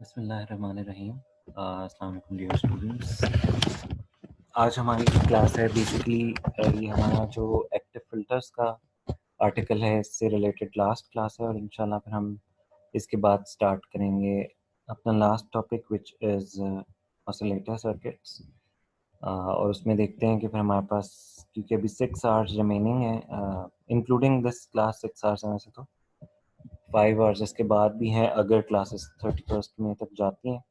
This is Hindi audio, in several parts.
बिस्मिल्लाहिर्रहमानिर्रहीम। अस्सलाम वालेकुम डियर स्टूडेंट्स। आज हमारी क्लास है बेसिकली ये हमारा जो एक्टिव फिल्टर्स का आर्टिकल है इससे रिलेटेड लास्ट क्लास है और इंशाल्लाह फिर हम इसके बाद स्टार्ट करेंगे अपना last topic which is oscillator circuits. और उसमें देखते हैं कि फिर हमारे पास क्योंकि अभी 6 आवर्स रिमेनिंग है इंक्लूडिंग दिस क्लास 6 आवर्स हैं वैसे तो 5 आवर्स इसके बाद भी हैं अगर क्लासेस 31 मई तक जाती हैं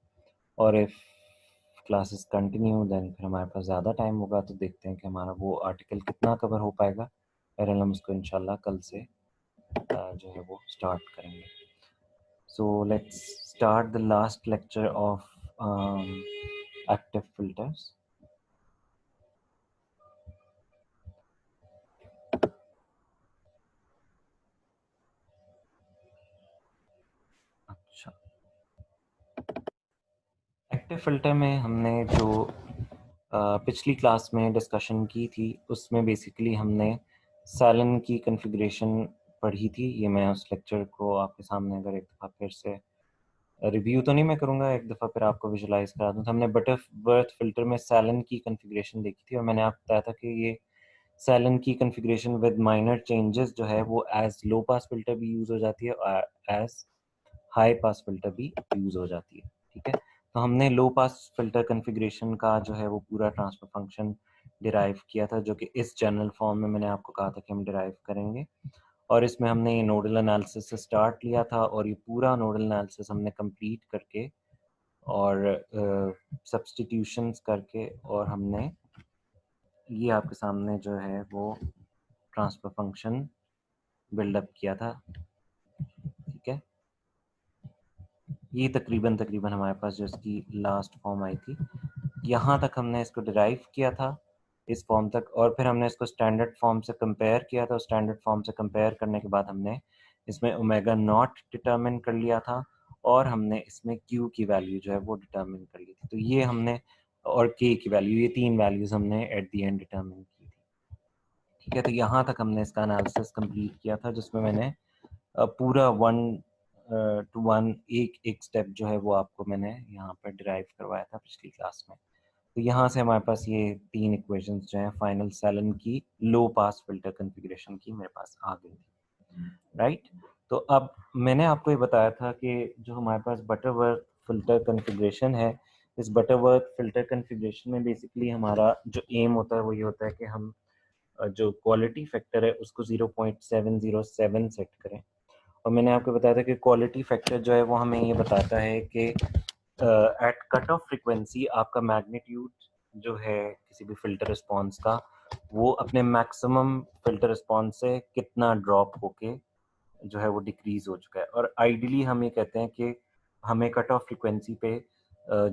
और इफ़ क्लासेस कंटिन्यू देन फिर हमारे पास ज़्यादा टाइम होगा तो देखते हैं कि हमारा वो आर्टिकल कितना कवर हो पाएगा। फिर हम उसको इंशाल्लाह कल से जो है वो स्टार्ट करेंगे। So let's start the last lecture of active filters. अच्छा, एक्टिव फिल्टर में हमने जो पिछली क्लास में डिस्कशन की थी उसमें बेसिकली हमने सैलन की कॉन्फ़िगरेशन पढ़ी थी। ये मैं उस लेक्चर को आपके सामने अगर एक दफ़ा फिर से रिव्यू तो नहीं मैं करूँगा, एक दफ़ा फिर आपको विजुलाइज़ करा दूँ। तो हमने बटरवर्थ फ़िल्टर में सैलन की कॉन्फ़िगरेशन देखी थी और मैंने आपको बताया था कि ये सैलन की कॉन्फ़िगरेशन विद माइनर चेंजेस जो है वो एज़ लो पास फ़िल्टर भी यूज़ हो जाती है और एज़ हाई पास फ़िल्टर भी यूज़ हो जाती है। ठीक है? तो हमने लो पास फ़िल्टर कॉन्फ़िगरेशन का जो है वो पूरा ट्रांसफर फ़ंक्शन डिराइव किया था, जो कि इस जनरल फॉर्म में मैंने आपको कहा था कि हम डिराइव करेंगे। और इसमें हमने ये नोडल एनालिसिस से स्टार्ट लिया था और ये पूरा नोडल एनालिसिस हमने कंप्लीट करके और सब्स्टिट्यूशंस करके और हमने ये आपके सामने जो है वो ट्रांसफर फंक्शन बिल्डअप किया था। ठीक है, ये तकरीबन हमारे पास जो इसकी लास्ट फॉर्म आई थी यहाँ तक हमने इसको डिराइव किया था इस फॉर्म तक, और फिर हमने इसको स्टैंडर्ड फॉर्म से कंपेयर किया था। स्टैंडर्ड फॉर्म से कंपेयर करने के बाद हमने इसमें ओमेगा नॉट डिटरमिन कर लिया था और हमने इसमें क्यू की वैल्यू जो है वो डिटरमिन कर ली थी। तो ये हमने और के की वैल्यू, ये तीन वैल्यूज़ हमने एट द एंड डिटरमिन की थी। ठीक है, तो यहाँ तक हमने इसका एनालिसिस कंप्लीट किया था जिसमें मैंने पूरा 1 टू 1 एक स्टेप जो है वो आपको मैंने यहाँ पर डिराइव करवाया था पिछली क्लास में। तो यहाँ से हमारे पास ये तीन इक्वेशंस जो हैं फाइनल सैलन की लो पास फिल्टर कॉन्फ़िगरेशन की मेरे पास आ गई थी, राइट। तो अब मैंने आपको ये बताया था कि जो हमारे पास बटरवर्थ फिल्टर कॉन्फ़िगरेशन है, इस बटरवर्थ फिल्टर कॉन्फ़िगरेशन में बेसिकली हमारा जो एम होता है वो ये होता है कि हम जो क्वालिटी फैक्टर है उसको 0.707 सेट करें। और मैंने आपको बताया था कि क्वालिटी फैक्टर जो है वो हमें ये बताता है कि एट कट ऑफ फ्रीक्वेंसी आपका मैग्नीट्यूड जो है किसी भी फिल्टर रिस्पॉन्स का वो अपने मैक्सिमम फिल्टर रिस्पॉन्स से कितना ड्रॉप होके जो है वो डिक्रीज हो चुका है। और आइडियली हम ये कहते हैं कि हमें कट ऑफ फ्रीक्वेंसी पे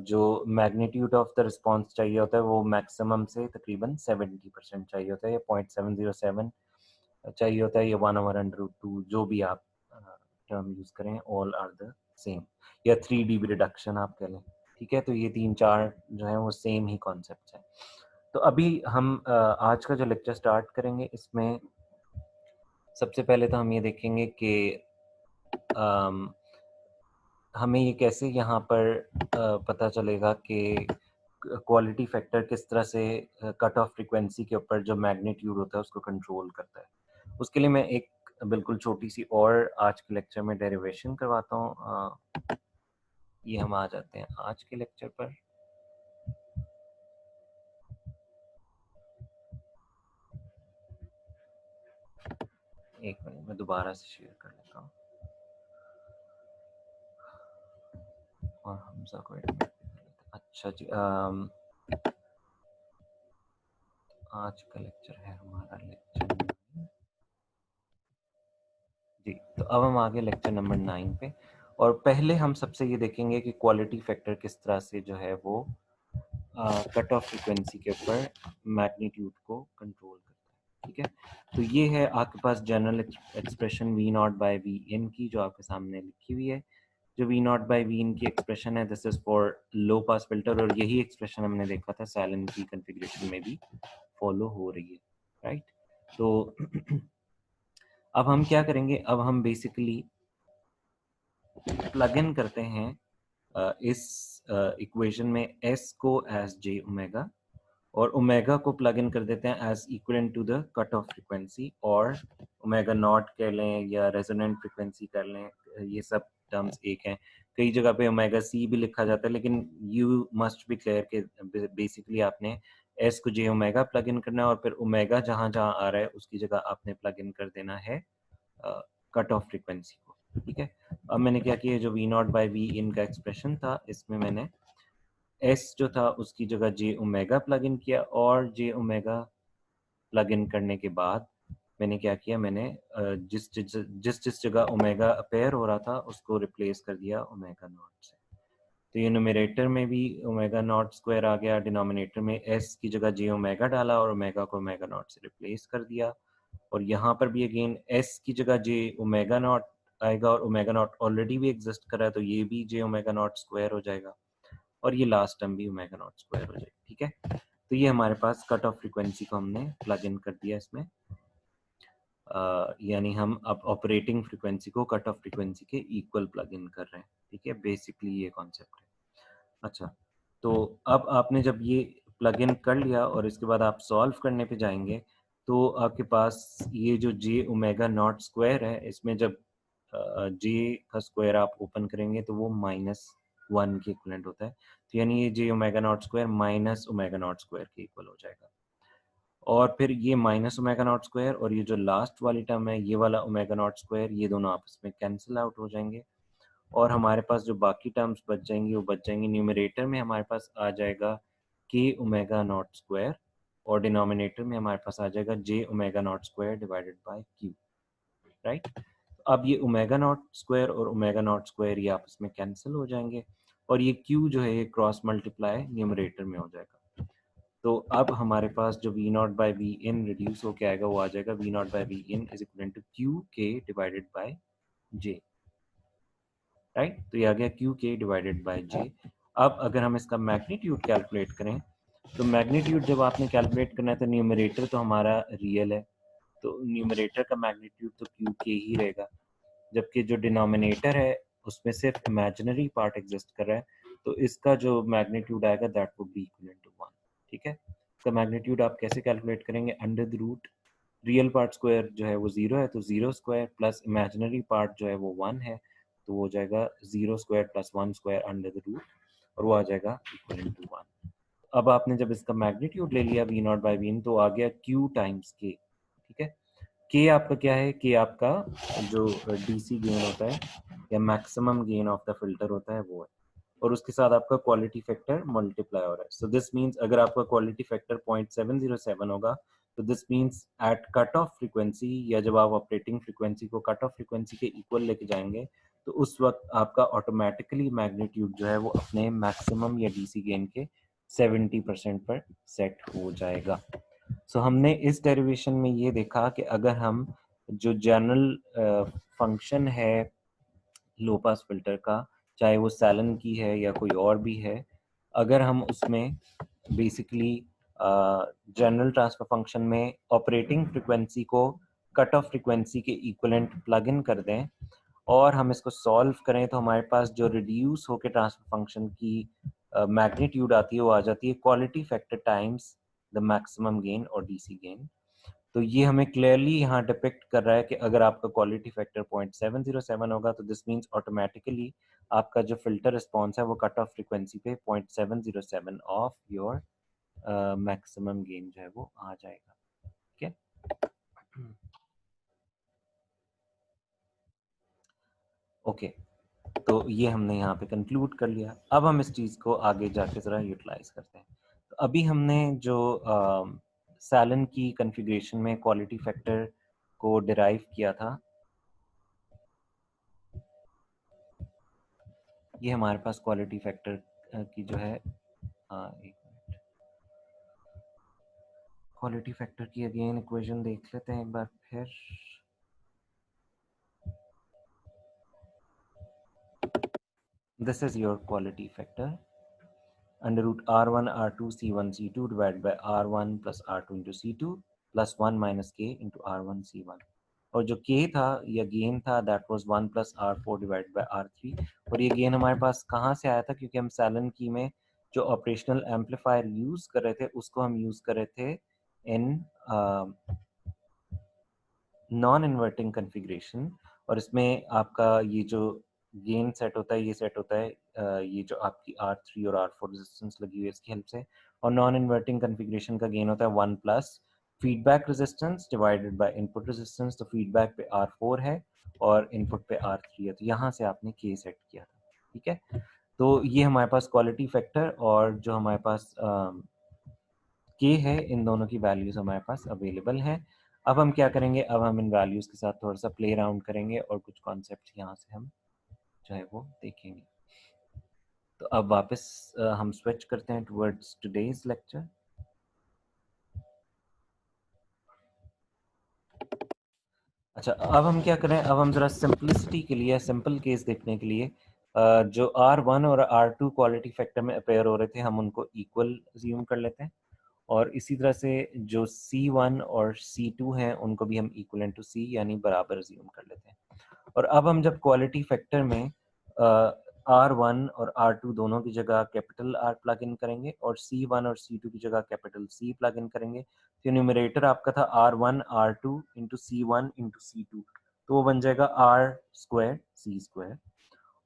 जो मैग्नीट्यूड ऑफ द रिस्पॉन्स चाहिए होता है वो मैक्सिमम से तकरीबन 70% चाहिए होता है, या 0.707 चाहिए होता है, या 1/√2 जो भी आप टर्म यूज़ करें, ऑल आर द सेम, या 3 dB रिडक्शन आप कह लें। ठीक है, तो ये 3-4 जो है वो सेम ही कॉन्सेप्ट है। तो अभी हम आज का जो लेक्चर स्टार्ट करेंगे इसमें सबसे पहले तो हम ये देखेंगे कि हमें ये कैसे यहाँ पर पता चलेगा कि क्वालिटी फैक्टर किस तरह से कट ऑफ फ्रीक्वेंसी के ऊपर जो मैग्नीट्यूड होता है उसको कंट्रोल करता है। उसके लिए मैं एक बिल्कुल छोटी सी और आज के लेक्चर में डेरिवेशन करवाता हूँ। ये हम आ जाते हैं आज के लेक्चर पर। एक मिनट मैं दोबारा से शेयर कर लेता हूँ और हमजा को एडमिट कर लेते हैं। अच्छा जी, आज का लेक्चर है हमारा लेक्चर जी। तो अब हम आगे लेक्चर नंबर 9 पे, और पहले हम सबसे ये देखेंगे कि क्वालिटी फैक्टर किस तरह से जो है वो कट ऑफ फ्रीक्वेंसी के ऊपर मैग्नीट्यूड को कंट्रोल करता है। ठीक है, तो ये है आपके पास general expression V naught by V in की जो आपके सामने लिखी हुई है। जो V naught by V in की एक्सप्रेशन है this is for low pass filter, और यही एक्सप्रेशन हमने देखा था सैलन की कॉन्फ़िगरेशन में भी फॉलो हो रही है, राइट। तो अब हम क्या करेंगे, अब हम बेसिकली प्लग इन करते हैं इस इक्वेशन में s को एज j ओमेगा और ओमेगा को प्लग इन कर देते हैं as equivalent to the cut off frequency, और ओमेगा नॉट कर लें या रेजोनेंट फ्रीक्वेंसी कर लें, ये सब टर्म्स एक हैं। कई जगह पे ओमेगा सी भी लिखा जाता है, लेकिन यू मस्ट बी क्लियर कि बेसिकली आपने एस को जे ओमेगा प्लग इन करना है और फिर ओमेगा जहाँ जहाँ आ रहा है उसकी जगह आपने प्लग इन कर देना है कट ऑफ फ्रीक्वेंसी को। ठीक है, अब मैंने क्या किया, जो वी नॉट बाई वी इन का एक्सप्रेशन था इसमें मैंने एस जो था उसकी जगह जे ओमेगा प्लग इन किया, और जे ओमेगा प्लग इन करने के बाद मैंने क्या किया, मैंने जिस जिस जिस जगह ओमेगा अपेयर हो रहा था उसको रिप्लेस कर दिया ओमेगा नॉट से। तो ये न्यूमरेटर में भी ओमेगा नॉट स्क्वायर आ गया, डिनोमिनेटर में एस की जगह जे ओमेगा डाला और ओमेगा को ओमेगा नॉट से रिप्लेस कर दिया, और यहाँ पर भी अगेन एस की जगह जे ओमेगा नॉट आएगा और ओमेगा नॉट ऑलरेडी भी एग्जिस्ट कर रहा है तो ये भी जे ओमेगा नॉट स्क्वायर हो जाएगा, और ये लास्ट टर्म भी ओमेगा नॉट स्क्वायर हो जाएगी। ठीक है, तो ये हमारे पास कट ऑफ फ्रीक्वेंसी को हमने प्लग इन कर दिया इसमें, यानी हम अब ऑपरेटिंग फ्रीक्वेंसी को कट ऑफ फ्रीक्वेंसी के इक्वल प्लग इन कर रहे हैं। ठीक है, बेसिकली ये कॉन्सेप्ट है। अच्छा, तो अब आपने जब ये प्लग इन कर लिया और इसके बाद आप सॉल्व करने पे जाएंगे तो आपके पास ये जो जे ओमेगा नॉट स्क्वायर है, इसमें जब जे का स्क्वायर आप ओपन करेंगे तो वो -1 के इक्वलेंट होता है, तो यानी ये j omega naught square minus omega naught square K equal हो जाएगा। और फिर ये माइनस ओमेगा नॉट स्क्वायर और ये जो लास्ट वाली टर्म है ये वाला ओमेगा नॉट स्क्वायर, ये दोनों आपस में कैंसिल आउट हो जाएंगे, और हमारे पास जो बाकी टर्म्स बच जाएंगी वो बच जाएंगी। न्यूमरेटर में हमारे पास आ जाएगा के ओमेगा नॉट स्क्वायर और डिनोमिनेटर में हमारे पास आ जाएगा j omega naught square divided by Q, right. अब ये ओमेगा नॉट स्क्वायर और ओमेगा नॉट स्क्वायर ये आपस में कैंसिल हो जाएंगे, और ये क्यू जो है ये क्रॉस मल्टीप्लाई न्यूमरेटर में हो जाएगा। तो अब हमारे पास जो V naught by V in reduce होके आएगा वो आ जाएगा V naught by V in is equal to Q K divided by J, right. तो ये आ गया क्यू के डिवाइडेड बाय जे। अब अगर हम इसका मैग्नीट्यूड कैलकुलेट करें तो मैग्नीट्यूड जब आपने कैलकुलेट करना है तो न्यूमरेटर तो हमारा रियल है, तो न्यूमरेटर का मैग्नीट्यूड तो क्यू के ही रहेगा, जबकि जो डिनोमिनेटर है उसमें सिर्फ इमेजिनरी पार्ट एग्जिस्ट कर रहा है, तो इसका जो मैग्नीट्यूड आएगा that would be equal to 1। ठीक है, इसका मैग्नीट्यूड आप कैसे कैलकुलेट करेंगे, under the root real part square जो है वो 0 है तो 0 स्क्वायर प्लस इमेजिनरी पार्ट जो है वो 1 है, तो वो हो जाएगा 0 square plus 1 square under the root, और वो आ जाएगा इक्वल टू 1। अब आपने जब इसका मैग्नीट्यूड ले लिया वी नॉट बाई वी इन तो आ गया क्यू टाइम्स के। ठीक है, के आपका क्या है, के आपका जो डीसी गेन होता है या maximum gain of the filter होता है वो है, और उसके साथ आपका क्वालिटी फैक्टर मल्टीप्लाई हो रहा है। सो दिस मींस अगर आपका क्वालिटी फैक्टर 0.707 होगा तो this means at cut off frequency, या जब आप ऑपरेटिंग फ्रीक्वेंसी को कट ऑफ फ्रीक्वेंसी के इक्वल लेके जाएंगे तो उस वक्त आपका ऑटोमेटिकली मैग्नीट्यूड जो है वो अपने मैक्सिमम या डीसी गेन के 70% पर सेट हो जाएगा। सो हमने इस डेरिवेशन में ये देखा कि अगर हम जो जनरल फंक्शन है लो पास फिल्टर का, चाहे वो सैलन की है या कोई और भी है, अगर हम उसमें बेसिकली जनरल ट्रांसफर फंक्शन में ऑपरेटिंग फ्रीक्वेंसी को कट ऑफ फ्रीक्वेंसी के इक्वलेंट प्लग इन कर दें और हम इसको सॉल्व करें तो हमारे पास जो रिड्यूस होकर ट्रांसफर फंक्शन की मैग्नीट्यूड आती है वो आ जाती है quality factor times the maximum gain और डीसी गेन। तो ये हमें क्लियरली यहाँ डिपिक्ट कर रहा है कि अगर आपका क्वालिटी फैक्टर 0.707 होगा तो दिस मीन्स ऑटोमेटिकली आपका जो फिल्टर रिस्पॉन्स है वो कट ऑफ फ्रीक्वेंसी पे 0.707 ऑफ योर मैक्सिमम गेन जो है वो आ जाएगा। ठीक है, ओके, तो ये हमने यहाँ पे कंक्लूड कर लिया। अब हम इस चीज़ को आगे जाके ज़रा यूटिलाइज करते हैं। तो अभी हमने जो सैलन की कन्फिग्रेशन में क्वालिटी फैक्टर को डिराइव किया था, ये हमारे पास क्वालिटी फैक्टर की जो है एक मिनट, क्वालिटी फैक्टर की अगेन इक्वेशन देख लेते हैं एक बार फिर। This is your quality factor under root r1 r2 c1 c2 divide by r1 plus r2 into c2 plus 1 minus k into r1 c1। और जो k था या गेन था that was 1 plus r4 divided by r3। और ये गेन हमारे पास कहाँ से आया था, क्योंकि हम सैलन की में जो ऑपरेशनल एम्पलीफायर यूज कर रहे थे उसको हम यूज कर रहे थे इन नॉन इन्वर्टिंग कॉन्फ़िगरेशन। और इसमें आपका ये जो गेन सेट होता है ये सेट होता है ये जो आपकी R3 और R4 रेजिस्टेंस लगी हुई है इसकी हेल्प से। और नॉन इन्वर्टिंग कॉन्फ़िगरेशन का गेन होता है 1 plus feedback resistance divided by input resistance. तो फीडबैक पे R4 है और इनपुट पे R3 है, तो यहाँ से आपने K सेट किया था। ठीक है, तो ये हमारे पास क्वालिटी फैक्टर और जो हमारे पास K है, इन दोनों की वैल्यूज हमारे पास अवेलेबल हैं। अब हम क्या करेंगे, अब हम इन वैल्यूज के साथ थोड़ा सा प्ले अराउंड करेंगे और कुछ कॉन्सेप्ट यहाँ से हम जो है वो देखेंगे। तो अब वापस हम स्विच करते हैं टुवर्ड्स टुडेज लेक्चर। अच्छा, अब हम क्या करें, अब हम ज़रा सिंपलिसिटी के लिए, सिंपल केस देखने के लिए जो R1 और R2 क्वालिटी फैक्टर में अपेयर हो रहे थे हम उनको इक्वल अज्यूम कर लेते हैं। और इसी तरह से जो C1 और C2 हैं उनको भी हम इक्वलेंट टू C यानी बराबर अज्यूम कर लेते हैं। और अब हम जब क्वालिटी फैक्टर में R1 और R2 दोनों की जगह कैपिटल R प्लग इन करेंगे और C1 और C2 की जगह कैपिटल C प्लग इन करेंगे, तो न्यूमरेटर आपका था R1 R2 into C1 into C2, तो वो बन जाएगा R स्क्वायर C स्क्वायर।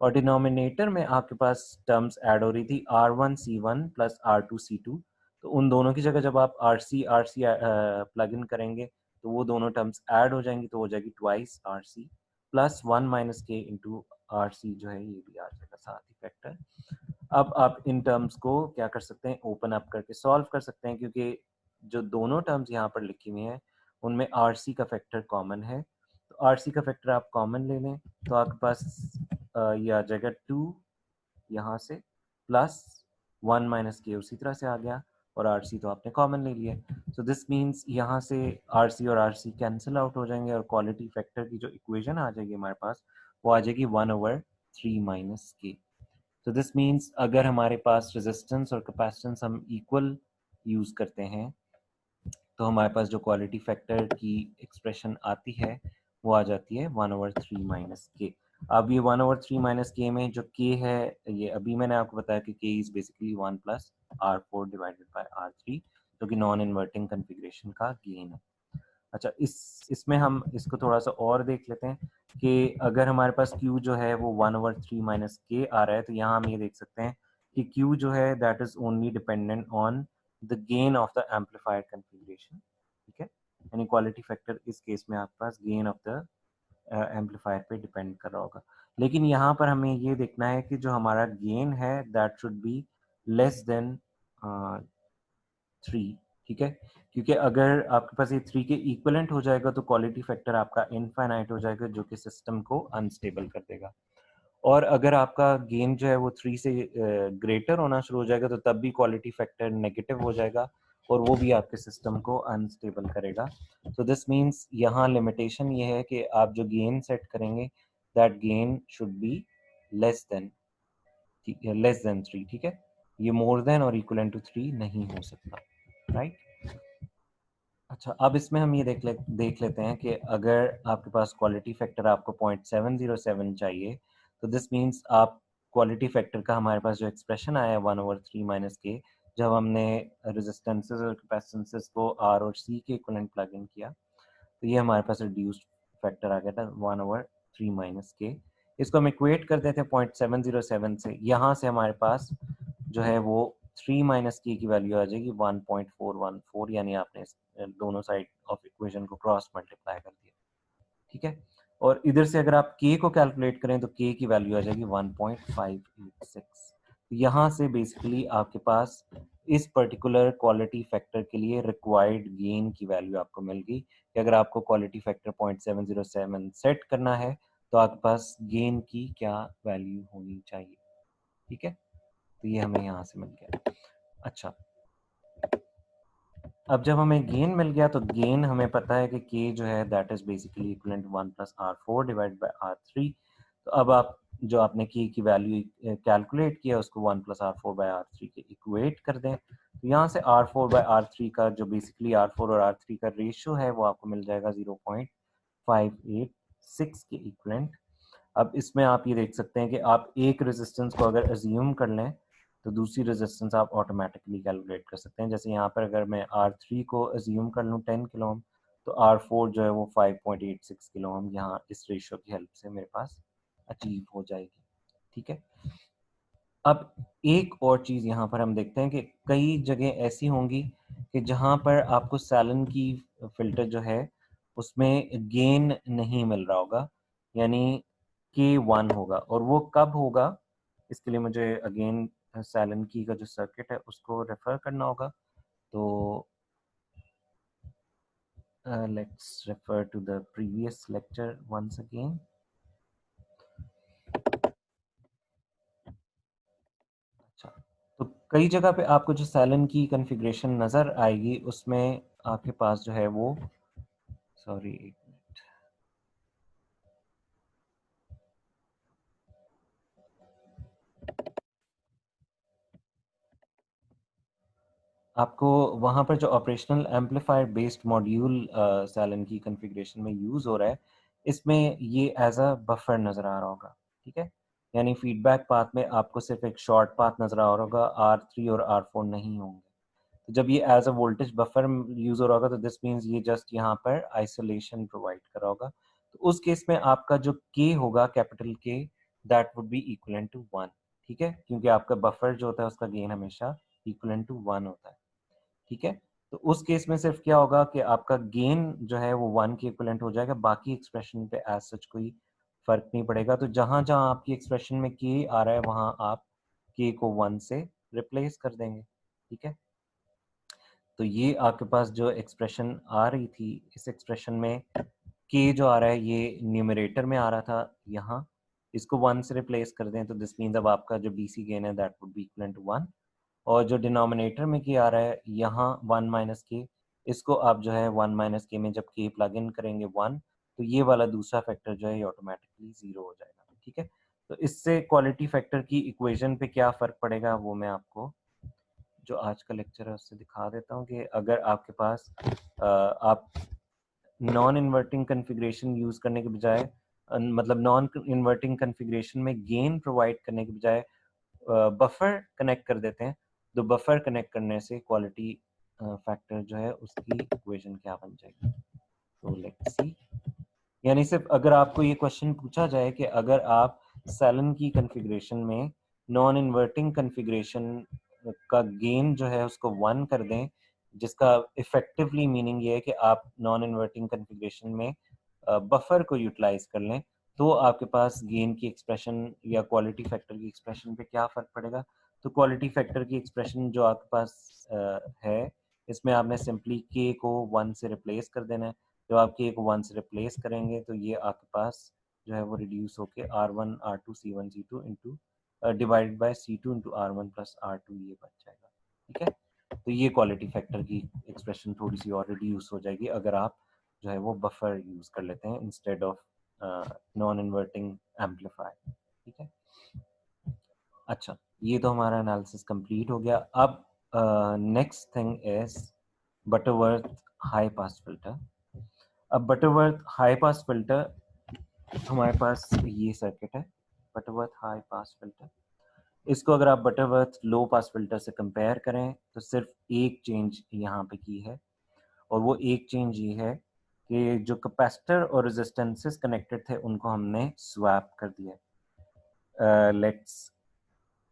और डिनोमिनेटर में आपके पास टर्म्स ऐड हो रही थी R1C1 प्लस R2C2, तो उन दोनों की जगह जब आप RC प्लग इन करेंगे तो वो दोनों टर्म्स ऐड हो जाएंगी, तो हो जाएगी ट्वाइस RC प्लस 1 माइनस के इंटू RC जो है ये भी आ जाएगा साथ ही फैक्टर। अब आप इन टर्म्स को क्या कर सकते हैं, ओपन अप करके सॉल्व कर सकते हैं, क्योंकि जो दोनों टर्म्स यहाँ पर लिखी हुई हैं उनमें RC का फैक्टर कॉमन है। तो RC का फैक्टर आप कॉमन ले लें तो आपके पास ये आ जाएगा 2 यहाँ से प्लस 1 माइनस के उसी तरह से आ गया, और RC तो आपने कॉमन ले लिया। सो दिस मीन्स यहाँ से RC और RC कैंसिल आउट हो जाएंगे और क्वालिटी फैक्टर की जो इक्वेशन आ जाएगी हमारे पास वो आ जाएगी 1/3 माइनस के। तो दिस मीन्स अगर हमारे पास रेजिस्टेंस और कैपेसिटेंस हम इक्वल यूज करते हैं तो हमारे पास जो क्वालिटी फैक्टर की एक्सप्रेशन आती है वो आ जाती है 1/3 माइनस के। अब ये 1/3 माइनस के में जो के है, ये अभी मैंने आपको बताया कि के is basically 1 plus R4 divided by R3, जो कि नॉन इन्वर्टिंग कॉन्फ़िगरेशन का गेन है। अच्छा, इसमें हम इसको थोड़ा सा और देख लेते हैं कि अगर हमारे पास Q जो है वो 1/3 माइनस के आ रहा है, तो यहाँ हम ये देख सकते हैं कि Q जो है that is only dependent on the gain of the amplifier configuration. ठीक है, यानी क्वालिटी फैक्टर इस केस में आपके पास गेन ऑफ द एम्पलीफायर पे डिपेंड कर रहा होगा। लेकिन यहाँ पर हमें ये देखना है कि जो हमारा गेन है that should be less than 3। ठीक है, क्योंकि अगर आपके पास ये 3 के इक्वलेंट हो जाएगा तो क्वालिटी फैक्टर आपका इनफाइनाइट हो जाएगा, जो कि सिस्टम को अनस्टेबल कर देगा। और अगर आपका गेन जो है वो 3 से ग्रेटर होना शुरू हो जाएगा तो तब भी क्वालिटी फैक्टर नेगेटिव हो जाएगा और वो भी आपके सिस्टम को अनस्टेबल करेगा। सो दिस मीन्स यहाँ लिमिटेशन ये है कि आप जो गेन सेट करेंगे that gain should be less than less than 3। ठीक है, ये मोर देन और इक्वलेंट टू 3 नहीं हो सकता, राइट। अच्छा, अब इसमें हम ये देख लेते हैं कि अगर आपके पास क्वालिटी फैक्टर आपको 0.707 चाहिए, तो दिस मीन्स आप क्वालिटी फैक्टर का हमारे पास जो एक्सप्रेशन आया है 1/3 माइनस के, जब हमने रेजिस्टेंसेस और कैपेसिटेंसेस को R और C के इक्विवेलेंट प्लग इन किया तो ये हमारे पास रिड्यूस्ड फैक्टर आ गया था 1/3 माइनस के। इसको हम इक्वेट कर देते हैं 0.707 से, यहाँ से हमारे पास जो है वो 3 माइनस के की वैल्यू आ जाएगी 1.414, यानी आपने दोनों साइड ऑफ इक्वेशन को क्रॉस मल्टीप्लाई कर दिया। ठीक है, और इधर से अगर आप k को कैलकुलेट करें तो k की वैल्यू आ जाएगी 1.586। यहाँ से बेसिकली आपके पास इस पर्टिकुलर क्वालिटी फैक्टर के लिए रिक्वायर्ड गेन की वैल्यू आपको मिल गई कि अगर आपको क्वालिटी फैक्टर 0.707 सेट करना है तो आपके पास गेन की क्या वैल्यू होनी चाहिए। ठीक है, तो ये हमें यहाँ से मिल गया। अच्छा, अब जब हमें गेन मिल गया तो गेन हमें पता है कि k जो है that is basically equivalent 1 plus R4 divide by R3। तो अब आप जो आपने k की वैल्यू कैलकुलेट किया उसको 1 प्लस R4 बाय R3 के इक्वेट कर दें, तो यहाँ से R4 बाय R3 का जो बेसिकली R4 और R3 का रेशियो है वो आपको मिल जाएगा 0.0 586 के इक्विवेलेंट। अब इसमें आप ये देख सकते हैं कि आप एक रेजिस्टेंस को अगर अज्यूम कर लें तो दूसरी रेजिस्टेंस आप ऑटोमेटिकली कैलकुलेट कर सकते हैं। जैसे यहाँ पर अगर मैं R3 को अज्यूम कर लूँ 10 किलो ओम, तो R4 जो है वो 5.86 किलो ओम यहाँ इस रेशियो की हेल्प से मेरे पास अचीव हो जाएगी। ठीक है, अब एक और चीज़ यहाँ पर हम देखते हैं कि कई जगह ऐसी होंगी कि जहाँ पर आपको सैलन की फिल्टर जो है उसमें गेन नहीं मिल रहा होगा, यानी K1 होगा, और वो कब होगा इसके लिए मुझे अगेन सैलन की का जो सर्किट है उसको रेफर करना होगा। तो let's refer to the previous lecture once again. अच्छा, तो कई जगह पे आपको जो सैलन की कॉन्फ़िगरेशन नज़र आएगी उसमें आपके पास जो है वो, सॉरी आपको वहाँ पर जो ऑपरेशनल एम्पलीफायर बेस्ड मॉड्यूल सैलन की कॉन्फ़िगरेशन में यूज़ हो रहा है, इसमें ये एज अ बफर नज़र आ रहा होगा। ठीक है, यानी फीडबैक पाथ में आपको सिर्फ एक शॉर्ट पाथ नज़र आ रहा होगा, R3 और R4 नहीं होंगे। तो जब ये as a voltage buffer use हो रहा होगा तो दिस मीन्स ये जस्ट यहाँ पर आइसोलेशन प्रोवाइड कर रहा होगा। तो उस केस में आपका जो K होगा, capital K, that would be equivalent to 1। ठीक है, क्योंकि आपका बफर जो होता है उसका गेन हमेशा इक्वलेंट टू 1 होता है। ठीक है, तो उस केस में सिर्फ क्या होगा कि आपका गेन जो है वो 1 के इक्विवेलेंट हो जाएगा, बाकी एक्सप्रेशन पे एज सच कोई फर्क नहीं पड़ेगा। तो जहां जहां आपकी एक्सप्रेशन में के आ रहा है वहां आप के को 1 से रिप्लेस कर देंगे। ठीक है, तो ये आपके पास जो एक्सप्रेशन आ रही थी, इस एक्सप्रेशन में के जो आ रहा है ये न्यूमरेटर में आ रहा था, यहाँ इसको 1 से रिप्लेस कर दें तो दिस मीन्स अब आपका जो बीसी गेन है that would be equivalent to 1। और जो डिनोमिनेटर में के आ रहा है यहाँ 1 माइनस के, इसको आप जो है 1 माइनस के में जब के प्लग इन करेंगे 1, तो ये वाला दूसरा फैक्टर जो है ये ऑटोमेटिकली 0 हो जाएगा। ठीक है, तो इससे क्वालिटी फैक्टर की इक्वेशन पे क्या फ़र्क पड़ेगा वो मैं आपको जो आज का लेक्चर है उससे दिखा देता हूँ कि अगर आपके पास आप नॉन इन्वर्टिंग कन्फिग्रेशन यूज़ करने के बजाय मतलब नॉन इन्वर्टिंग कन्फिग्रेशन में गेन प्रोवाइड करने के बजाय बफर कनेक्ट कर देते हैं, तो बफर कनेक्ट करने से क्वालिटी फैक्टर जो है उसकी इक्वेशन क्या बन जाएगी। तो लेट्स सी, यानी सिर्फ अगर आपको ये क्वेश्चन पूछा जाए कि अगर आप सैलन की कॉन्फ़िगरेशन में नॉन इन्वर्टिंग कॉन्फ़िगरेशन का गेन जो है उसको 1 कर दें, जिसका इफेक्टिवली मीनिंग ये है कि आप नॉन इन्वर्टिंग कॉन्फ़िगरेशन में बफर को यूटिलाइज कर लें, तो आपके पास गेन की एक्सप्रेशन या क्वालिटी फैक्टर की एक्सप्रेशन पे क्या फ़र्क पड़ेगा। तो क्वालिटी फैक्टर की एक्सप्रेशन जो आपके पास है, इसमें आपने सिंपली के को 1 से रिप्लेस कर देना है। जब आप के को 1 से रिप्लेस करेंगे तो ये आपके पास जो है वो रिड्यूस होके R1 R2 C1 C2 into divided by C2 into R1 plus R2 ये बन जाएगा। ठीक है, तो ये क्वालिटी फैक्टर की एक्सप्रेशन थोड़ी सी और रिड्यूस हो जाएगी अगर आप जो है वो बफर यूज़ कर लेते हैं instead of non inverting amplifier. ठीक है, अच्छा, ये तो हमारा एनालिसिस कंप्लीट हो गया। अब next thing is Butterworth high pass filter. अब बटरवर्थ हाई पास फिल्टर हमारे पास ये सर्किट है, बटरवर्थ हाई पास फिल्टर। इसको अगर आप बटरवर्थ लो पास फिल्टर से कंपेयर करें तो सिर्फ एक चेंज यहाँ पे की है, और वो एक चेंज ये है कि जो कैपेसिटर और रेजिस्टेंसेस कनेक्टेड थे उनको हमने स्वैप कर दिया। Let's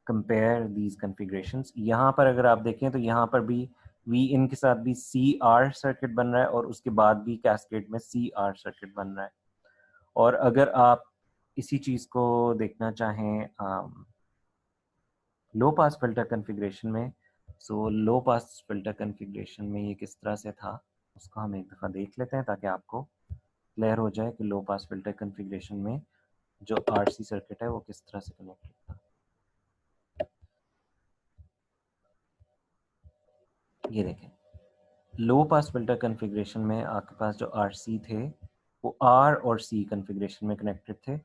compare these configurations. यहाँ पर अगर आप देखें तो यहाँ पर भी वी इन के साथ भी सी आर सर्किट बन रहा है और उसके बाद भी कैस्केड में सी आर सर्किट बन रहा है। और अगर आप इसी चीज़ को देखना चाहें लो पास फिल्टर कॉन्फ़िगरेशन में, सो लो पास फिल्टर कॉन्फ़िगरेशन में ये किस तरह से था उसको हम एक दफ़ा देख लेते हैं ताकि आपको क्लियर हो जाए कि लो पास फिल्टर कॉन्फ़िगरेशन में जो आरसी सर्किट है वो किस तरह से कनेक्टेड था। ये देखें, लो पास फिल्टर कॉन्फ़िगरेशन में आपके पास जो आरसी थे वो आर और सी कॉन्फ़िगरेशन में कनेक्टेड थे।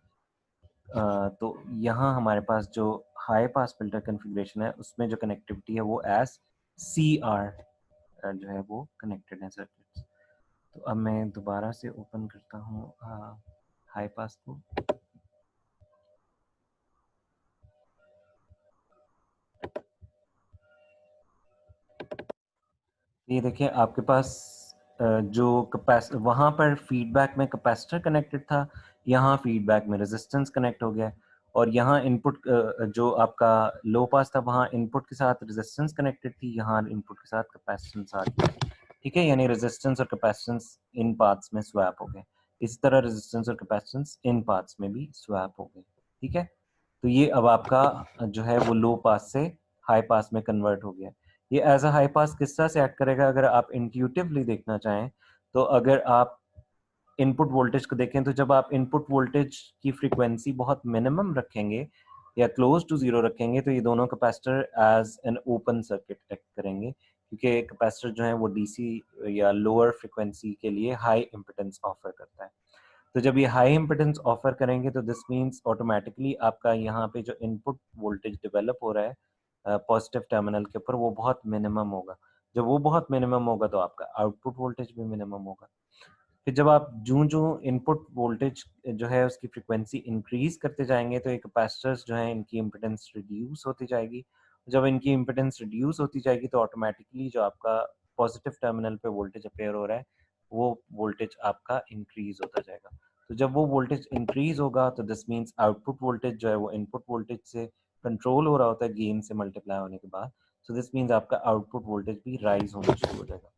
तो यहाँ हमारे पास जो हाई पास फिल्टर कॉन्फ़िगरेशन है उसमें जो कनेक्टिविटी है वो एज सी आर जो है वो कनेक्टेड है सर्किट। तो अब मैं दोबारा से ओपन करता हूँ हाई पास को। ये देखिए आपके पास जो वहाँ पर फीडबैक में कैपेसिटर कनेक्टेड था, यहाँ फीडबैक में रेजिस्टेंस कनेक्ट हो गया, और यहाँ इनपुट जो आपका लो पास था वहाँ इनपुट के साथ रेजिस्टेंस कनेक्टेड थी, यहाँ इनपुट के साथ कैपेसिटेंस आ गया। ठीक है, यानी रेजिस्टेंस और कैपेसिटेंस इन पाथ्स में स्वैप हो गए। इसी तरह रेजिस्टेंस और कैपेसिटेंस इन पाथ्स में भी स्वैप हो गए। ठीक है, तो ये अब आपका जो है वो लो पास से हाई पास में कन्वर्ट हो गया। ये एज अ हाई पास किस तरह से एक्ट करेगा अगर आप इंट्यूटिवली देखना चाहें तो, अगर आप इनपुट वोल्टेज को देखें तो जब आप इनपुट वोल्टेज की फ्रीक्वेंसी बहुत मिनिमम रखेंगे या क्लोज टू जीरो रखेंगे तो ये दोनों capacitor as an open circuit act करेंगे, क्योंकि कैपेसिटर जो है वो डीसी या लोअर फ्रीक्वेंसी के लिए हाई इम्पिडेंस ऑफर करता है। तो जब ये हाई इम्पिडेंस ऑफर करेंगे तो दिस मीन्स ऑटोमेटिकली आपका यहाँ पे जो इनपुट वोल्टेज डेवलप हो रहा है पॉजिटिव टर्मिनल के ऊपर वो बहुत मिनिमम होगा। जब वो बहुत मिनिमम होगा तो आपका आउटपुट वोल्टेज भी मिनिमम होगा। फिर जब आप जूं इनपुट वोल्टेज जो है उसकी फ्रीक्वेंसी इंक्रीज करते जाएंगे तो ये कैपेसिटर्स जो है इनकी इम्पिडेंस रिड्यूस होती जाएगी। जब इनकी इम्पिडेंस रिड्यूस होती जाएगी तो ऑटोमेटिकली जो आपका पॉजिटिव टर्मिनल पे वोल्टेज अपेयर हो रहा है वो वोल्टेज आपका इंक्रीज होता जाएगा। तो जब वो वोल्टेज इंक्रीज होगा तो दिस मीन्स आउटपुट वोल्टेज जो है वो इनपुट वोल्टेज से कंट्रोल हो रहा होता है गेन से मल्टीप्लाई होने के बाद। सो दिस मीन्स आपका आउटपुट वोल्टेज भी राइज होना शुरू हो जाएगा।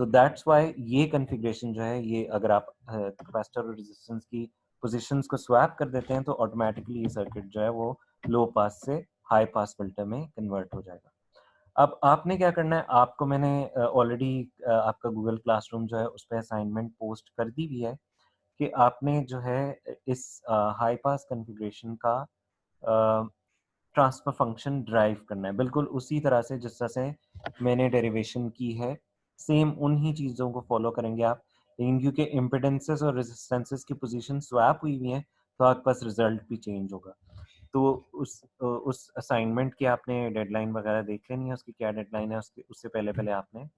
सो दैट्स वाई ये कॉन्फ़िगरेशन जो है ये अगर आप कैपेसिटर और रेजिस्टेंस की पोजीशंस को स्वैप कर देते हैं तो ऑटोमेटिकली ये सर्किट जो है वो लो पास से हाई पास फिल्टर में कन्वर्ट हो जाएगा। अब आपने क्या करना है, आपको मैंने ऑलरेडी आपका गूगल क्लासरूम जो है उस पर असाइनमेंट पोस्ट कर दी भी है कि आपने जो है इस हाई पास कॉन्फ़िगरेशन का ट्रांसफर फंक्शन ड्राइव करना है, बिल्कुल उसी तरह से जिस तरह से मैंने डेरिवेशन की है सेम उन्हीं चीज़ों को फॉलो करेंगे आप। लेकिन क्योंकि इम्पिडेंसेस और रेजिस्टेंसेस की पोजीशन स्वैप हुई हुई है तो आपके पास रिजल्ट भी चेंज होगा। तो उस असाइनमेंट की आपने डेडलाइन वगैरह देख लेनी है, उसकी क्या डेडलाइन है, उससे पहले पहले आपने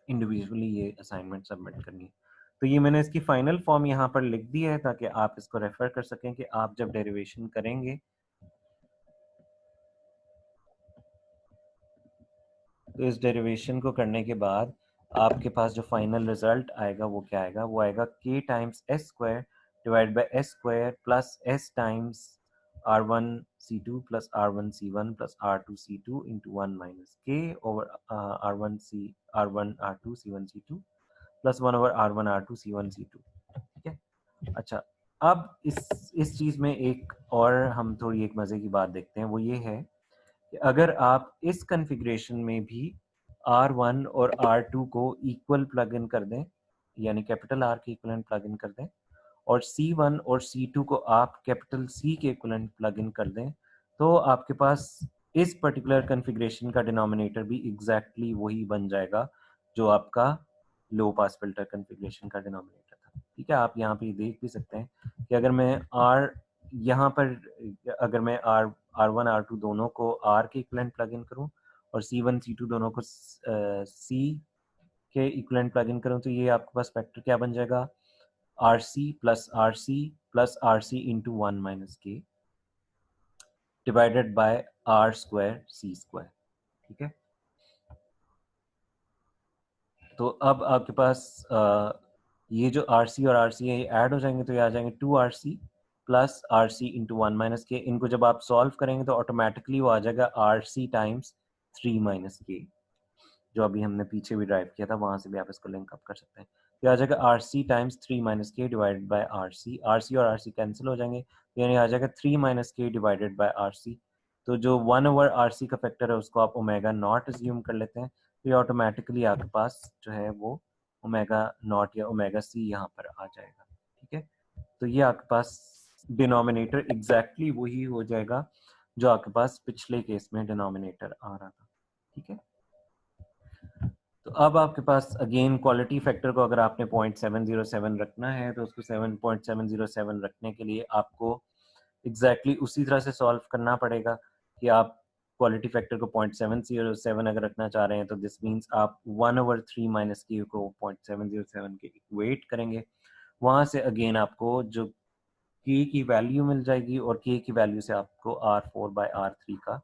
इंडिविजुअली ये असाइनमेंट सबमिट करनी है। तो ये मैंने इसकी फाइनल फॉर्म यहाँ पर लिख दी है ताकि आप इसको रेफर कर सकें कि आप जब डेरिवेशन करेंगे तो इस डेरिवेशन को करने के बाद आपके पास जो फाइनल रिजल्ट आएगा वो क्या आएगा, वो आएगा k times S square divide by S square plus S times r1c2 plus r1c1 plus r2c2 into 1 minus k over r1 r2 c1 c2 plus 1 over r1 r2 c1 c2। ठीक है, अच्छा अब इस चीज में एक और हम थोड़ी एक मजे की बात देखते हैं, वो ये है कि अगर आप इस कॉन्फ़िगरेशन में भी R1 और R2 को इक्वल प्लग इन कर दें, यानी कैपिटल R के इक्वलेंट प्लग इन कर दें, और C1 और C2 को आप कैपिटल C के इक्वलेंट प्लग इन कर दें, तो आपके पास इस पर्टिकुलर कॉन्फ़िगरेशन का डिनोमिनेटर भी एग्जैक्टली वही बन जाएगा जो आपका लो पास फिल्टर कॉन्फ़िगरेशन का डिनोमिनेटर था। ठीक है, आप यहाँ पे देख भी सकते हैं कि अगर मैं R यहाँ पर अगर मैं R1 R2 दोनों को R के इक्वलेंट प्लग इन करूँ और C1 C2 दोनों को C के इक्वलेंट प्लग इन करूँ तो ये आपके पास फैक्टर क्या बन जाएगा, RC plus RC into 1 minus K divided by R square C square. ठीक है, तो अब आपके पास ये जो RC और RC है ये ऐड हो जाएंगे तो ये आ जाएंगे 2RC plus RC into 1 minus के। इनको जब आप सॉल्व करेंगे तो ऑटोमेटिकली वो आ जाएगा RC टाइम्स 3 माइनस के, जो अभी हमने पीछे भी ड्राइव किया था वहां से भी आप इसको लिंक अप कर सकते हैं। तो आ जाएगा RC times 3 minus K divided bye RC और RC कैंसिल हो जाएंगे, यानी आ जाएगा 3 minus K divided bye RC। तो जो 1 ओवर RC का फैक्टर है उसको आप ओमेगा नॉट अज्यूम कर लेते हैं, तो ये ऑटोमेटिकली आपके पास जो है वो ओमेगा नॉट या ओमेगा C यहाँ पर आ जाएगा। ठीक है, तो ये आपके पास डिनोमिनेटर एग्जैक्टली वही हो जाएगा जो आपके पास पिछले केस में डिनोमिनेटर आ रहा था। ठीक है, तो अब आपके पास अगेन क्वालिटी फैक्टर को अगर आपने 0.707 रखना है तो उसको 7.707 रखने के लिए आपको एग्जैक्टली उसी तरह से सॉल्व करना पड़ेगा कि आप क्वालिटी फैक्टर को 0.707 अगर रखना चाह रहे हैं तो दिस मीन्स आप 1/3 माइनस के को 0.707 के इक्वेट करेंगे। वहाँ से अगेन आपको जो के की वैल्यू मिल जाएगी और के की वैल्यू से आपको R4/R3 का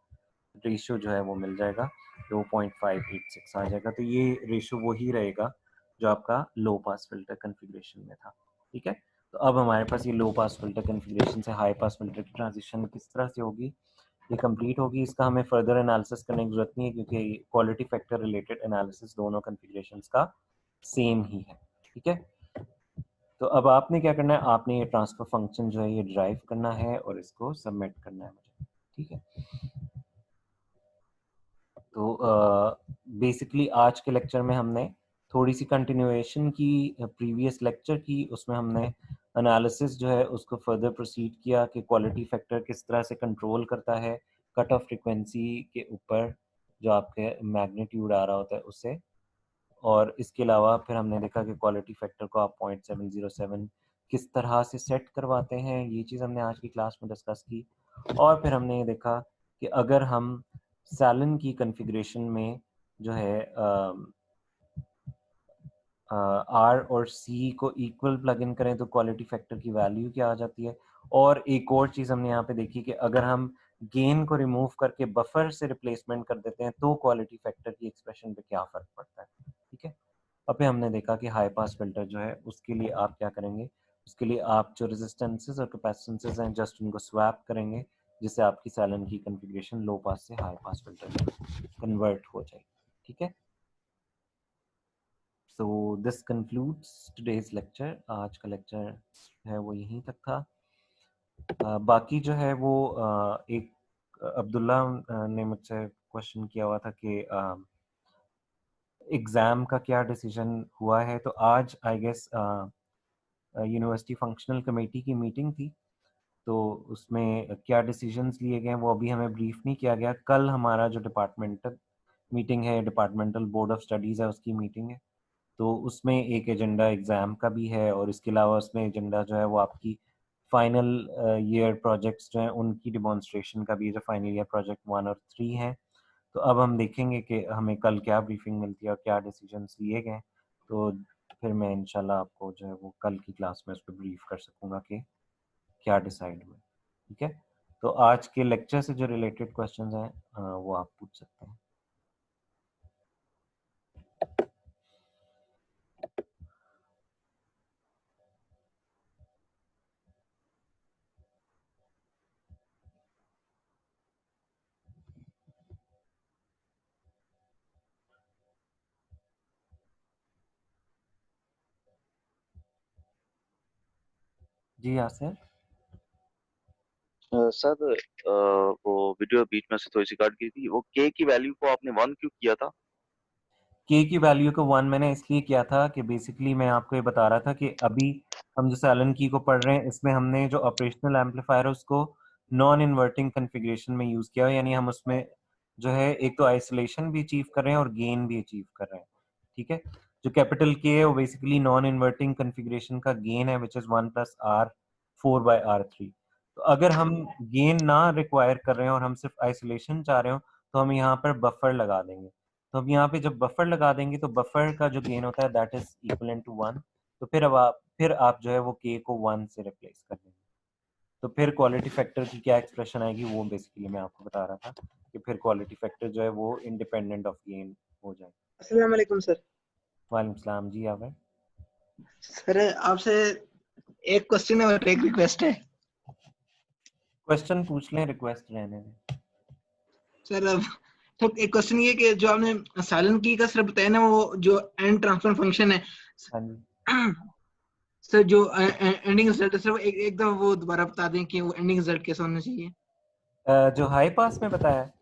रेशियो जो है वो मिल जाएगा, 2.586 आ जाएगा। तो ये रेशियो वही रहेगा जो आपका लो पास फिल्टर कन्फिग्रेशन में था। ठीक है, तो अब हमारे पास ये लो पास फिल्टर कन्फिग्रेशन से हाई पास फिल्टर की ट्रांजिशन किस तरह से होगी, ये कंप्लीट होगी। इसका हमें फर्दर एनालिसिस करने की जरूरत नहीं है क्योंकि क्वालिटी फैक्टर रिलेटेड एनालिसिस दोनों कन्फिग्रेशंस का सेम ही है। ठीक है, तो अब आपने क्या करना है, आपने ये ट्रांसफर फंक्शन जो है ये ड्राइव करना है और इसको सबमिट करना है मुझे। ठीक है, तो बेसिकली आज के लेक्चर में हमने थोड़ी सी कंटिन्यूएशन की प्रीवियस लेक्चर की, उसमें हमने एनालिसिस जो है उसको फर्दर प्रोसीड किया कि क्वालिटी फैक्टर किस तरह से कंट्रोल करता है कट ऑफ फ्रिक्वेंसी के ऊपर जो आपके मैग्नीट्यूड आ रहा होता है उससे। और इसके अलावा फिर हमने देखा कि क्वालिटी फैक्टर को आप 0.707 किस तरह से सेट करवाते हैं, ये चीज़ हमने आज की क्लास में डिस्कस की। और फिर हमने ये देखा कि अगर हम सैलन की कॉन्फ़िगरेशन में जो है आर और सी को इक्वल प्लग इन करें तो क्वालिटी फैक्टर की वैल्यू क्या आ जाती है। और एक और चीज़ हमने यहाँ पे देखी कि अगर हम गेन को रिमूव करके बफर से रिप्लेसमेंट कर देते हैं तो क्वालिटी फैक्टर की एक्सप्रेशन पे क्या फ़र्क पड़ता है। ठीक है, अब हमने देखा कि हाई पास फिल्टर जो है उसके लिए आप क्या करेंगे, उसके लिए आप जो रेजिस्टेंसेस और कैपेसिटेंसेस हैं जस्ट उनको स्वैप करेंगे जिससे आपकी सैलन की कॉन्फ़िगरेशन लो पास से हाई पास फिल्टर में कन्वर्ट हो जाएगी। ठीक है, so this concludes today's lecture. आज का लेक्चर है वो यहीं तक था। बाकी जो है वो एक अब्दुल्ला ने मुझसे क्वेश्चन किया हुआ था कि एग्ज़ाम का क्या डिसीजन हुआ है। तो आज I guess university functional committee की मीटिंग थी, तो उसमें क्या डिसीजंस लिए गए वो अभी हमें ब्रीफ नहीं किया गया। कल हमारा जो डिपार्टमेंटल मीटिंग है, डिपार्टमेंटल बोर्ड ऑफ स्टडीज़ है, उसकी मीटिंग है। तो उसमें एक एजेंडा एग्ज़ाम का भी है और इसके अलावा उसमें एजेंडा जो है वो आपकी फाइनल ईयर प्रोजेक्ट्स जो हैं उनकी डिमॉन्स्ट्रेशन का भी, जो फाइनल ईयर प्रोजेक्ट 1 और 3 हैं। तो अब हम देखेंगे कि हमें कल क्या ब्रीफिंग मिलती है और क्या डिसीजंस लिए गए। तो फिर मैं इंशाल्लाह आपको जो है वो कल की क्लास में उस पर ब्रीफ कर सकूँगा कि क्या डिसाइड हुआ। ठीक है, तो आज के लेक्चर से जो रिलेटेड क्वेश्चंस हैं वो आप पूछ सकते हैं। जी यासिर। सर वो वीडियो बीच में से थोड़ी सी कट गई थी। वो के की वैल्यू को आपने 1 क्यों किया था? के की वैल्यू को 1 मैंने इसलिए किया था कि बेसिकली मैं आपको ये बता रहा था कि अभी हम जो सैलन की को पढ़ रहे हैं इसमें हमने जो ऑपरेशनल एम्पलीफायर है उसको नॉन इन्वर्टिंग कन्फिग्रेशन में यूज़ किया, यानी हम उसमें जो है एक तो आइसोलेशन भी अचीव कर रहे हैं और गेन भी अचीव कर रहे हैं। ठीक है, जो कैपिटल के है वो बेसिकली नॉन इन्वर्टिंग कन्फिग्रेशन का गेन है विच इज़ 1+R4/R3। तो अगर हम गेन ना रिक्वायर कर रहे हैं और हम सिर्फ आइसोलेशन चाह रहे हो तो हम यहाँ पर बफर लगा देंगे। तो अब यहाँ पे जब बफर लगा देंगे तो बफर का जो गेन होता है दैट इज इक्वल टू 1। तो फिर आप जो है वो के को 1 से रिप्लेस कर देंगे। तो फिर क्वालिटी फैक्टर की क्या एक्सप्रेशन आएगी वो बेसिकली मैं आपको बता रहा था कि फिर क्वालिटी फैक्टर जो है वो इंडिपेंडेंट ऑफ गेन हो जाए। अस्सलाम वालेकुम सर। वालेकुम सलाम जी। आवर सर आपसे एक क्वेश्चन है और एक रिक्वेस्ट है। क्वेश्चन पूछ लें, रिक्वेस्ट रहने दें। सर अब तो एक क्वेश्चन ये कि जो आपने साइलेंट की का सर बताया ना, वो जो एंड ट्रांसफर फंक्शन है हाँ जी, सर, जो एंडिंग रिजल्ट है सर, वो एक दफा वो दोबारा बता दें कि वो एंडिंग रिजल्ट कैसा होना चाहिए। जो हाई पास में बताया है,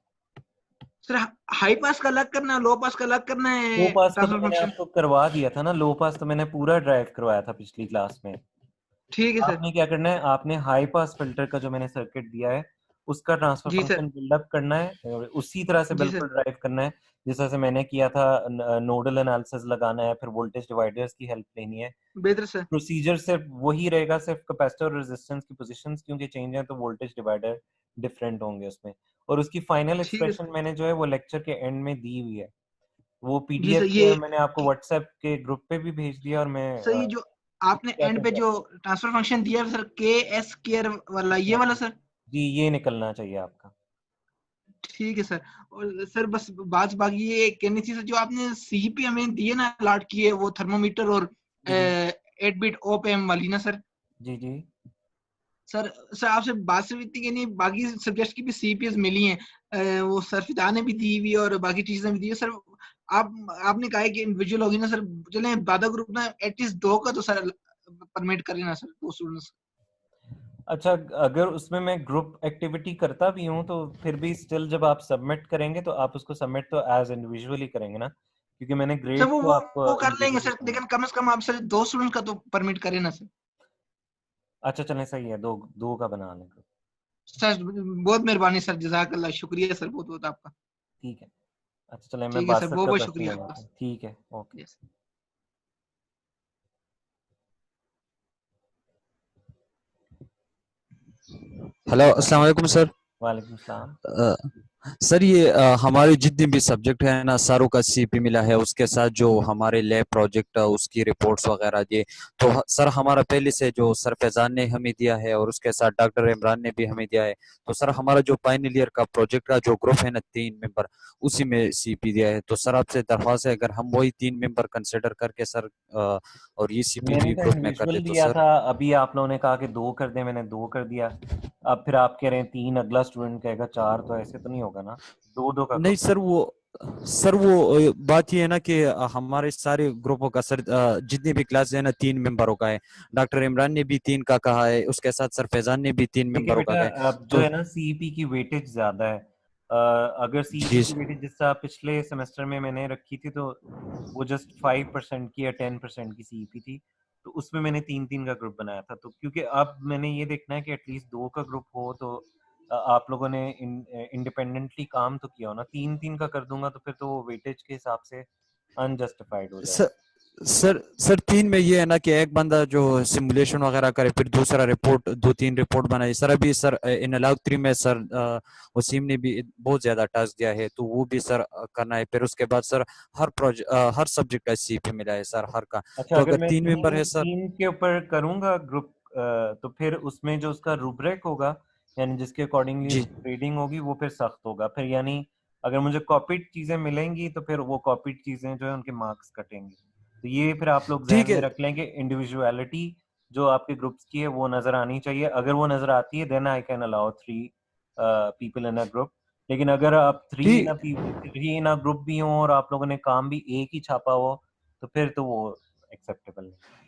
सर हाई पास का अलग करना है, लो पास का अलग करना लो है पास का तो ट्रांसफर मैंने फंक्शन। आपको करवा दिया था ना, लो पास तो मैंने पूरा ड्राइव करवाया था पिछली क्लास में। ठीक है सर। आपने क्या करना है, आपने हाई पास फिल्टर का जो मैंने सर्किट दिया है उसका ट्रांसफर जी सर। फंक्शन बिल्डअप करना है और उसी तरह से जी सर। बिल्कुल ड्राइव करना है जिस तरह से मैंने किया था। नोडल एनालिसिस लगाना है, फिर वोल्टेज डिवाइडर्स की हेल्प लेनी है। बेहतर सर। प्रोसीजर सिर्फ वही रहेगा, सिर्फ कैपेसिटर और रेजिस्टेंस की पोजीशंस क्योंकि चेंज है तो वोल्टेज डिवाइडर डिफरेंट होंगे उसमें। और उसकी फाइनल ठीक है एक्सप्रेशन सर। मैंने जो है वो लेक्चर के एंड में दी हुई है। वो जी सर। पीडीएफ ये मैंने आपको व्हाट्सएप के ग्रुप पे भी भेज दिया और मैं सर ये जो आपने क्या एंड पे कहते हैं, जो ट्रांसफर फंक्शन दिया है सर, के एस केयर वाला, ये वाला सर। जी ये निकलना चाहिए आपका। ठीक है सर। और सर बस बात बाकी ये कहनी थी सर, जो आपने सीपी हमें दिए ना अलॉट किए, वो थर्मोमीटर और जी जी 8 बिट ओप एम वाली ना सर। जी जी। सर सर आपसे बात सिर्फ इतनी कहनी है, बाकी सब्जेक्ट की भी सीपीएस मिली हैं, वो सर फिदा ने भी दी हुई है और बाकी चीजें भी दी है सर। आपने कहा है कि इंडिविजुअल होगी ना सर, चले बाधा ग्रुप ना एटलीस्ट 2 का तो सर परमिट करें ना सर, 2 स्टूडेंट्स। अच्छा, अगर उसमें मैं ग्रुप एक्टिविटी करता भी हूँ तो फिर भी स्टिल जब आप सबमिट करेंगे तो आप उसको सबमिट तो एज इंडिविजुअली करेंगे ना, क्योंकि मैंने सर ग्रेड वो तो वो आपको वो कर लेंगे इंडिविजुअली सर, करना है। लेकिन कम से कम आप सर 2 स्टूडेंट का तो परमिट करें ना सर। अच्छा चलें, सही है, दो दो का बना लें group। सर बहुत मेहरबानी सर, जज़ाकल्लाह, शुक्रिया सर बहुत बहुत आपका। ठीक है। अच्छा चलें, मैं ठीक है सर, 62 बहुत का बहुत क्वेश्चन शुक्रिया आपका। लगाता हूँ। ठीक है, ओके। यस। हेलो, अस्सलाम वालेकुम सर। वालेकुम सलाम। अ, सर ये हमारे जितने भी सब्जेक्ट है ना, सारों का सीपी मिला है, उसके साथ जो हमारे लैब प्रोजेक्ट उसकी रिपोर्ट्स वगैरह दिए। तो सर हमारा पहले से जो सर फैजान ने हमें दिया है और उसके साथ डॉक्टर इमरान ने भी हमें दिया है। तो सर हमारा जो फाइनल ईयर का प्रोजेक्ट का जो ग्रुप है ना, 3 मेंबर, उसी में सीपी दिया है। तो सर आपसे दरख्वास्त है, अगर हम वही 3 मेंबर कंसिडर करके सर और ये सीपी मैंने भी तो ग्रुप में कर दे इंडिविजुअल तो दिया सर। था, अभी आप लोगों ने कहा कि 2 कर दें, मैंने 2 कर दिया। अब फिर आप कह रहे हैं 3, अगला स्टूडेंट कहेगा 4, तो ऐसे तो नहीं होगा ना। 2-2 का नहीं ग्रुप सर, वो बात ये है ना कि हमारे सारे ग्रुपों का सर जितनी भी क्लास है ना, 3 मेंबरों का है। डॉक्टर इमरान ने भी 3 का कहा है, उसके साथ सर फैजान ने भी तीन देखिए मेंबरों का बेटा, कहा है। अब जो तो है ना सीईपी की वेटेज ज्यादा है। अगर सीईपी जी की वेटेज जिस तरह पिछले सेमेस्टर में मैंने रखी थी तो वो जस्ट 5% की या 10% की सीईपी थी। तो उसमें मैंने 3-3 का ग्रुप बनाया था। तो क्योंकि अब मैंने ये देखना है कि एटलीस्ट 2 का ग्रुप हो तो आप लोगों ने इंडिपेंडेंटली काम तो किया हो ना। 3-3 का कर दूंगा तो फिर तो वो वेटेज के हिसाब से अनजस्टिफाइड हो सर जाएगा। सर 3 में ये है ना कि एक बंदा जो सिमुलेशन वगैरह करे, फिर दूसरा रिपोर्ट, 2-3 रिपोर्ट बनाए। सर अभी सर इन अलाउ 3 में सर वसीम ने भी बहुत ज्यादा टास्क दिया है, तो वो भी सर करना है। फिर उसके बाद सर हर सब्जेक्ट का सीपी मिला है सर, हर का। अच्छा, तो अगर अगर मैं 3 मेंबर तीन है सर। तीन के ऊपर करूंगा ग्रुप, तो फिर उसमें जो उसका रूब्रिक होगा, यानी जिसके अकॉर्डिंगली जी उसकी ग्रेडिंग होगी, वो फिर सख्त होगा। फिर यानी अगर मुझे कॉपीड चीजें मिलेंगी तो फिर वो कॉपीड चीजें जो है उनके मार्क्स कटेंगे। तो ये फिर आप लोग जहन ठीक में है। रख लें कि इंडिविजुअलिटी जो आपके ग्रुप्स की है वो नजर आनी चाहिए। अगर वो नजर आती है then I can allow 3 people in a group. लेकिन अगर आप ठीक 3 इन अ ग्रुप भी हों और आप लोगों ने काम भी एक ही छापा हो तो फिर तो वो एक्सेप्टेबल नहीं।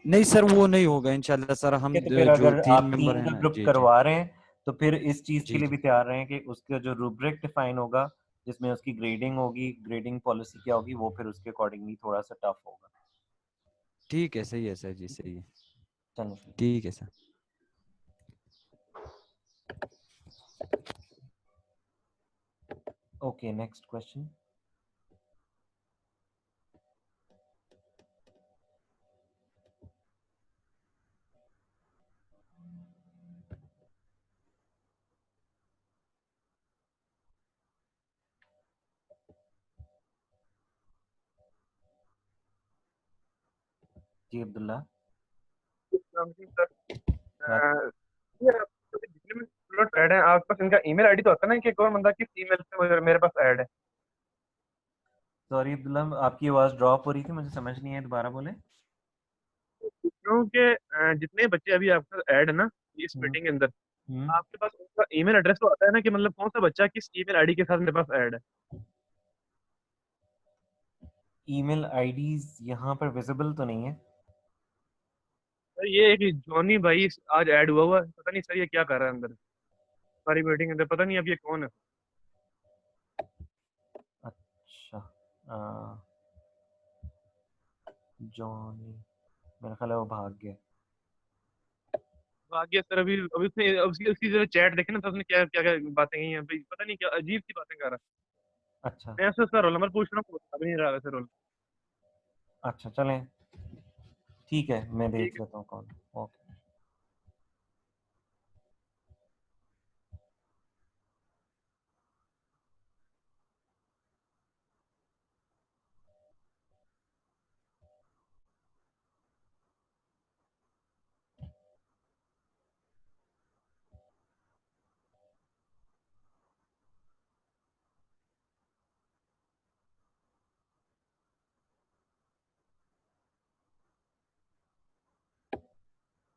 नहीं सर, वो नहीं होगा इंशाल्लाह सर। ठीक हम है, तो फिर जो अगर तीन आप मेंबर 3 है का ना, ग्रुप जी जी करवा रहे हैं तो फिर इस चीज के जी लिए जी। भी तैयार रहें कि उसका जो रूब्रिक डिफाइन होगा, जिसमें उसकी ग्रेडिंग होगी, ग्रेडिंग पॉलिसी क्या होगी, वो फिर उसके अकॉर्डिंगली थोड़ा सा टफ होगा। ठीक है, सही है सर जी, ठीक है, सही है। चलो। ठीक है सर। Okay, next question. जी अब्दुल्ला। सर बात। ये आपके जितने भी स्टूडेंट ऐड हैं, आपके पास इनका ईमेल आईडी तो होता है ना कि कौन बंदा किस ईमेल से मेरे पास ऐड है। सॉरी अब्दुल्ला, आपकी आवाज ड्रॉप हो रही थी, मुझे समझ नहीं है, दोबारा बोले। क्योंकि जितने बच्चे अभी आपके साथ ऐड है ना इस हम्म मीटिंग के अंदर, हम्म। आपके पास उनका ईमेल एड्रेस तो आता है ना कि मतलब कौन सा बच्चा किस ईमेल आईडी के साथ मेरे पास ऐड है। ईमेल आईडीज यहाँ पर विजिबल तो नहीं है। सर ये एक जॉनी भाई आज ऐड हुआ है, पता नहीं सर ये क्या कर रहा है अंदर सारी मीटिंग के अंदर, पता नहीं अब ये कौन है। अच्छा, जॉनी, मेरा ख्याल है वो भाग गया। बाकी सर अभी अभी उसने उसकी उसकी जो चैट देखे ना तो उसने क्या क्या क्या बातें कही हैं भाई, पता नहीं क्या अजीब सी बातें कर रहा अच्छा है। मैं उससे उसका रोल नंबर पूछ रहा हूँ, अभी नहीं रहा वैसे रोल। अच्छा, चलें, ठीक है, मैं ठीक देख है। लेता हूँ कौन। Okay.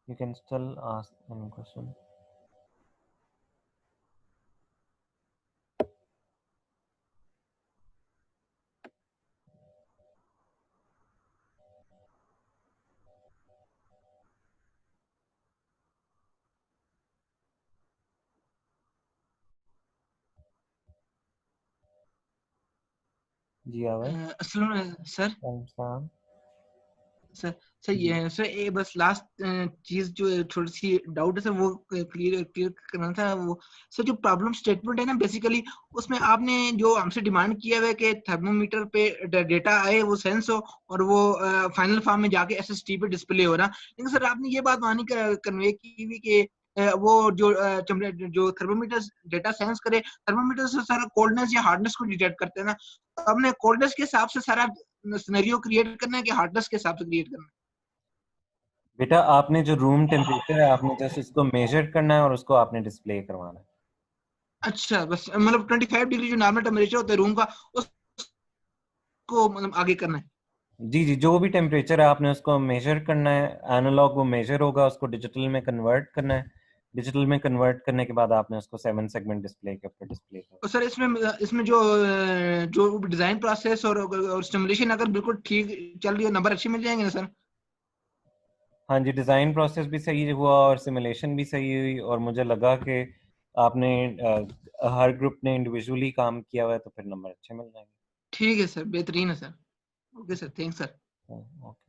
You can still ask any question. जी आवाज। असल में सर सर सर सर ये सर ये बस लास्ट चीज जो थोड़ी सी डाउट है सर वो क्लियर क्लियर करना था। वो सर जो प्रॉब्लम स्टेटमेंट है ना बेसिकली उसमें आपने जो हमसे डिमांड किया हुआ है कि थर्मोमीटर पे डेटा आए वो सेंस हो और वो फाइनल फॉर्म में जाके एसएसटी पे डिस्प्ले हो ना। लेकिन सर आपने ये बात वहां नहीं कन्वे की हुई कि वो जो थर्मोमीटर डेटा सेंस करे, थर्मोमीटर से सर कोल्डनेस या हार्डनेस को डिटेक्ट करते हैं ना। तो हमने कोल्डनेस के हिसाब से सारा सिनेरियो क्रिएट करना है कि हार्डनेस के हिसाब से क्रिएट करना है? बेटा, आपने जो रूम टेम्परेचर है आपने जस्ट उसको मेजर करना है और उसको आपने डिस्प्ले करवाना है। अच्छा, बस मतलब 25 डिग्री जो नॉर्मल टेम्परेचर होता है रूम का उसको मतलब आगे करना है। जी जी, जो भी टेम्परेचर है आपने उसको मेजर करना है। एनालॉग वो मेजर होगा, उसको डिजिटल में कन्वर्ट करना है। डिजिटल में कन्वर्ट करने के बाद आपने उसको 7 सेगमेंट डिस्प्ले के ऊपर डिस्प्ले करना और सर इसमें इसमें जो जो डिजाइन प्रोसेस और स्टिमुलेशन अगर बिल्कुल ठीक चल रही हो नंबर अच्छे मिल जाएंगे ना सर? है। हाँ जी, डिज़ाइन प्रोसेस भी सही हुआ और सिमुलेशन भी सही हुई, और मुझे लगा कि आपने हर ग्रुप ने इंडिविजुअली काम किया हुआ है, तो फिर नंबर अच्छे मिल जाएंगे। ठीक है सर, बेहतरीन है sir. Okay sir, thanks sir. Okay.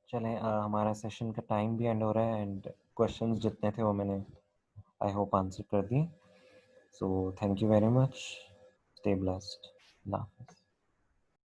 चलें, हमारा सेशन का टाइम भी एंड हो रहा है, एंड क्वेश्चंस जितने थे वो मैंने आई होप आंसर कर दिए। So thank you very much. Stay blessed. Allah हाफ़िज़।